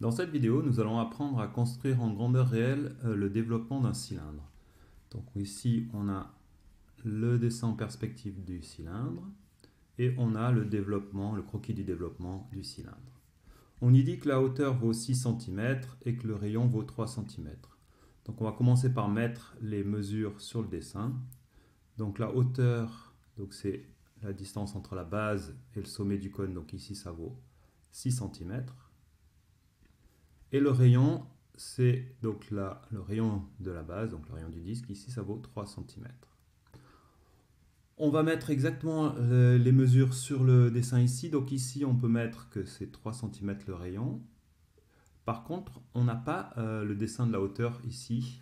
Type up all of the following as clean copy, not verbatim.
Dans cette vidéo, nous allons apprendre à construire en grandeur réelle le développement d'un cylindre. Donc ici, on a le dessin en perspective du cylindre et on a le développement, le croquis du développement du cylindre. On y dit que la hauteur vaut 6 cm et que le rayon vaut 3 cm. Donc on va commencer par mettre les mesures sur le dessin. Donc la hauteur, c'est la distance entre la base et le sommet du cône, donc ici ça vaut 6 cm. Et le rayon, c'est donc là, le rayon de la base, donc le rayon du disque, ici ça vaut 3 cm. On va mettre exactement les mesures sur le dessin ici. Donc ici on peut mettre que c'est 3 cm le rayon. Par contre, on n'a pas le dessin de la hauteur ici.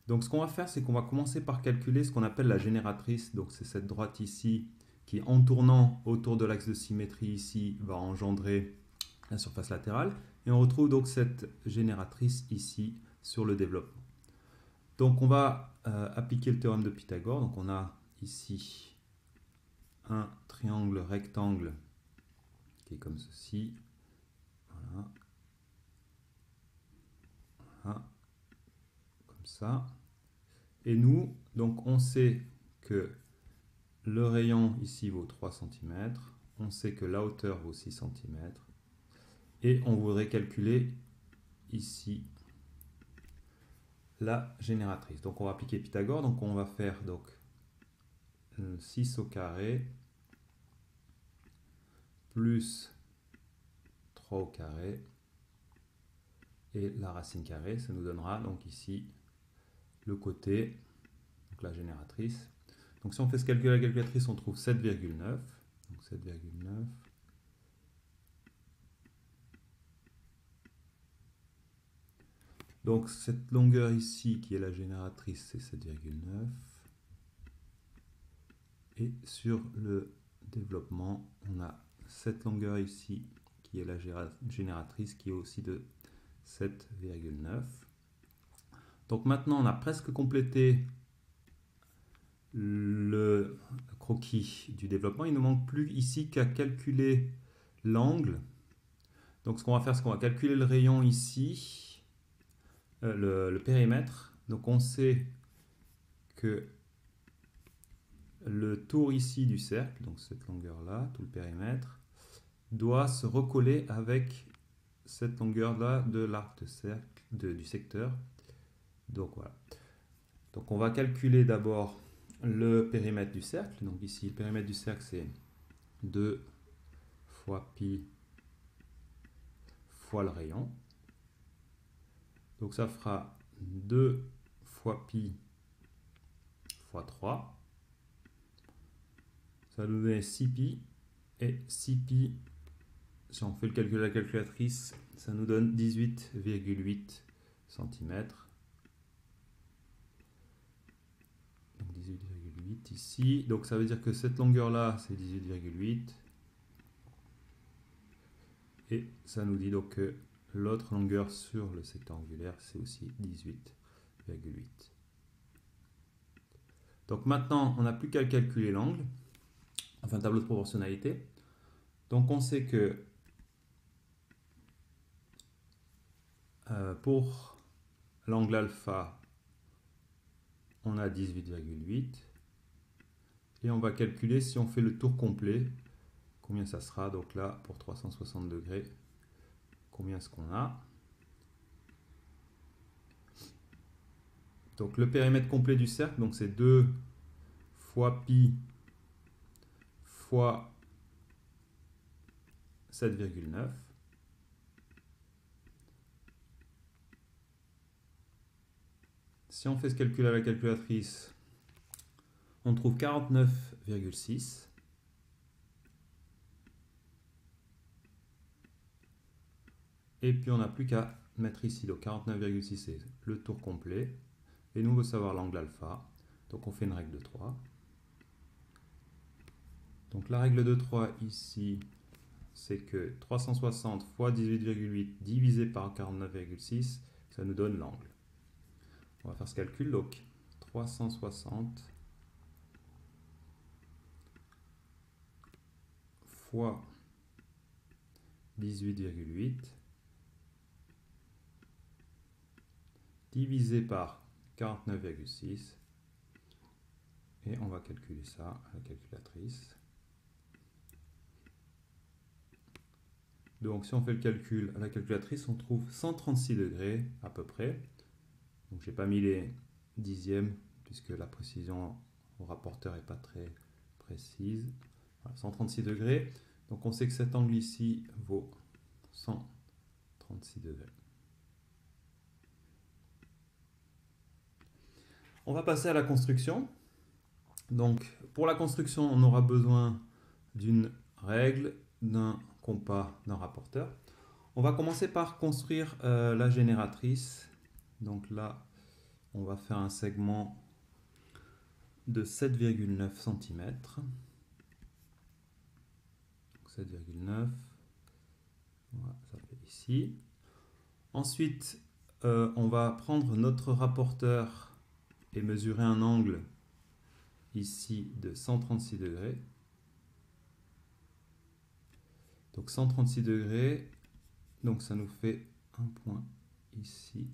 Donc ce qu'on va faire, c'est qu'on va commencer par calculer ce qu'on appelle la génératrice. Donc c'est cette droite ici qui, en tournant autour de l'axe de symétrie ici, va engendrer la surface latérale. Et on retrouve donc cette génératrice ici sur le développement. Donc on va appliquer le théorème de Pythagore. Donc on a ici un triangle rectangle qui est comme ceci. Voilà. Voilà. Comme ça. Et nous, donc on sait que le rayon ici vaut 3 cm. On sait que la hauteur vaut 6 cm. Et on voudrait calculer ici la génératrice. Donc on va appliquer Pythagore. Donc on va faire 6 au carré plus 3 au carré et la racine carrée. Ça nous donnera donc ici le côté, donc la génératrice. Donc si on fait ce calcul à la calculatrice, on trouve 7,9. Donc 7,9. Donc cette longueur ici qui est la génératrice, c'est 7,9. Et sur le développement, on a cette longueur ici qui est la génératrice qui est aussi de 7,9. Donc maintenant, on a presque complété le croquis du développement. Il ne manque plus ici qu'à calculer l'angle. Donc ce qu'on va faire, c'est qu'on va calculer le rayon ici, le périmètre. Donc on sait que le tour ici du cercle, donc cette longueur-là, tout le périmètre, doit se recoller avec cette longueur-là de l'arc de cercle, du secteur. Donc voilà. Donc on va calculer d'abord le périmètre du cercle. Donc ici, le périmètre du cercle, c'est 2 fois pi fois le rayon. Donc ça fera 2 fois pi fois 3. Ça va nous donner 6 pi. Et 6 pi, si on fait le calcul à la calculatrice, ça nous donne 18,8 cm. Donc 18,8 ici. Donc ça veut dire que cette longueur-là, c'est 18,8. Et ça nous dit donc que l'autre longueur sur le secteur angulaire, c'est aussi 18,8. Donc maintenant, on n'a plus qu'à calculer l'angle, enfin tableau de proportionnalité. Donc on sait que pour l'angle alpha, on a 18,8. Et on va calculer si on fait le tour complet, combien ça sera. Donc là, pour 360 degrés, combien est-ce qu'on a? Donc le périmètre complet du cercle, donc c'est 2 fois pi fois 7,9. Si on fait ce calcul à la calculatrice, on trouve 49,6. Et puis on n'a plus qu'à mettre ici, donc 49,6 c'est le tour complet. Et nous on veut savoir l'angle alpha. Donc on fait une règle de 3. Donc la règle de 3 ici, c'est que 360 fois 18,8 divisé par 49,6, ça nous donne l'angle. On va faire ce calcul, donc 360 fois 18,8, divisé par 49,6 et on va calculer ça à la calculatrice. Donc si on fait le calcul à la calculatrice, on trouve 136 degrés à peu près. Donc j'ai pas mis les dixièmes puisque la précision au rapporteur n'est pas très précise. Voilà, 136 degrés. Donc on sait que cet angle ici vaut 136 degrés. On va passer à la construction. Donc pour la construction, on aura besoin d'une règle, d'un compas, d'un rapporteur. On va commencer par construire la génératrice. Donc là, on va faire un segment de 7,9 cm. 7,9. Voilà, ça fait ici. Ensuite, on va prendre notre rapporteur et mesurer un angle ici de 136 degrés. Donc 136 degrés, donc ça nous fait un point ici.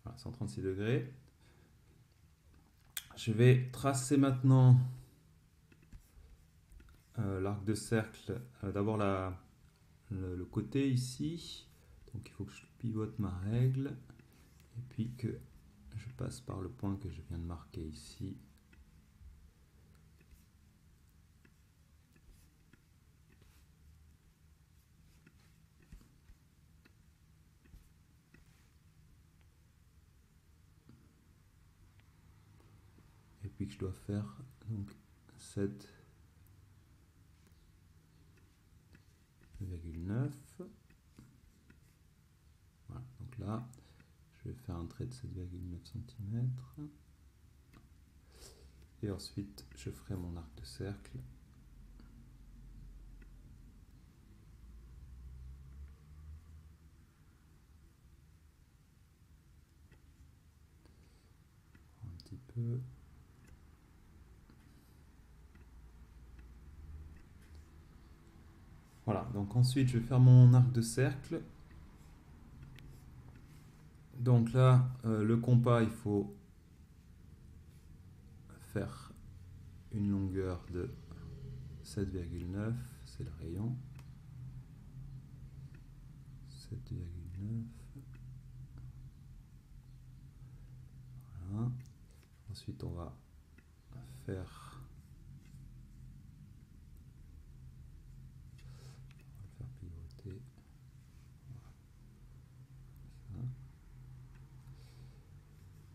Voilà, 136 degrés. Je vais tracer maintenant l'arc de cercle. D'abord le côté ici. Donc il faut que je pivote ma règle. Et puis que je passe par le point que je viens de marquer ici. Et puis que je dois faire donc 7,9. Voilà, donc là, je vais faire un trait de 7,9 cm. Et ensuite, je ferai mon arc de cercle. Un petit peu. Voilà, donc ensuite, je vais faire mon arc de cercle. Donc là, le compas, il faut faire une longueur de 7,9, c'est le rayon. 7,9. Voilà. Ensuite, on va faire pivoter. Voilà.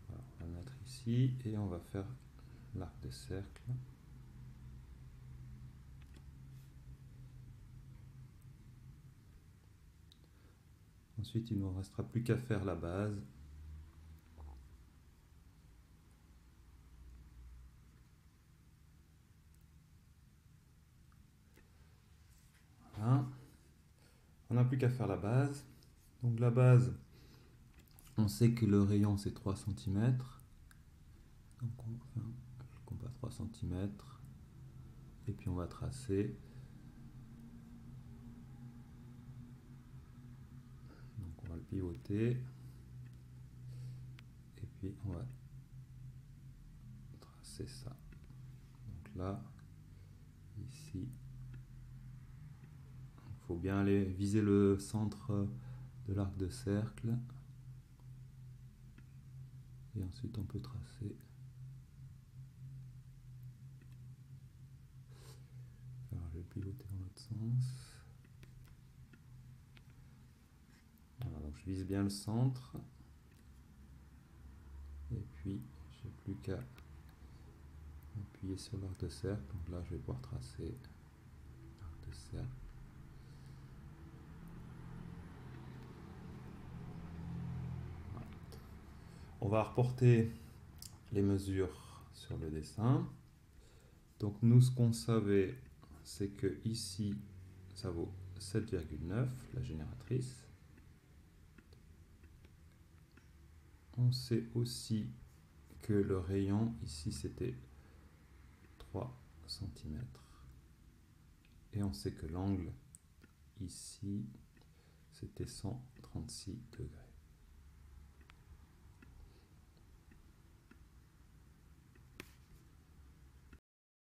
Voilà, on va le mettre ici et on va faire l'arc de cercle. Ensuite, il ne nous restera plus qu'à faire la base. Voilà. On n'a plus qu'à faire la base. Donc la base, on sait que le rayon c'est 3 cm. Donc on va faire le compas 3 cm. Et puis on va tracer. Donc on va le pivoter. Et puis on va tracer ça. Donc là, ici, il faut bien aller viser le centre de l'arc de cercle. Et ensuite on peut tracer. Alors je vais pivoter dans l'autre sens. Voilà, donc je vise bien le centre. Et puis j'ai plus qu'à appuyer sur l'arc de cercle. Donc là je vais pouvoir tracer l'arc de cercle. Voilà. On va reporter les mesures sur le dessin. Donc nous, ce qu'on savait, c'est que ici ça vaut 7,9 la génératrice. On sait aussi que le rayon ici c'était 3 cm. Et on sait que l'angle ici c'était 136 degrés.